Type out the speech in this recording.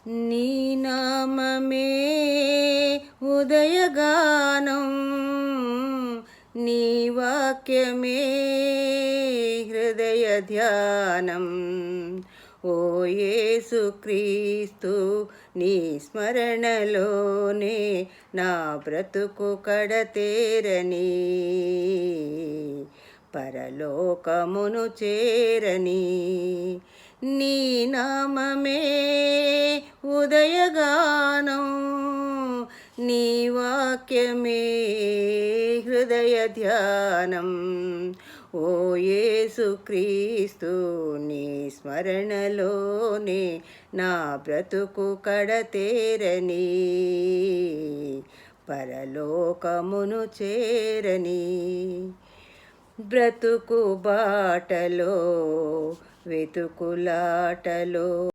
నీ నామమే ఉదయగానం, నీ వాక్యమే హృదయ ధ్యానం. ఓ యేసుక్రీస్తు, నీ స్మరణలోనే నా బ్రతుకు కడతేరని, పరలోకమును చేరని. నీ నామమే ఉదయగానం, నీ వాక్యమే హృదయ ధ్యానం. ఓ యేసుక్రీస్తు, నీ స్మరణలోనే నా బ్రతుకు కడతేరని, పరలోకమును చేరని. బ్రతుకు బాటలో వెతుకులాటలో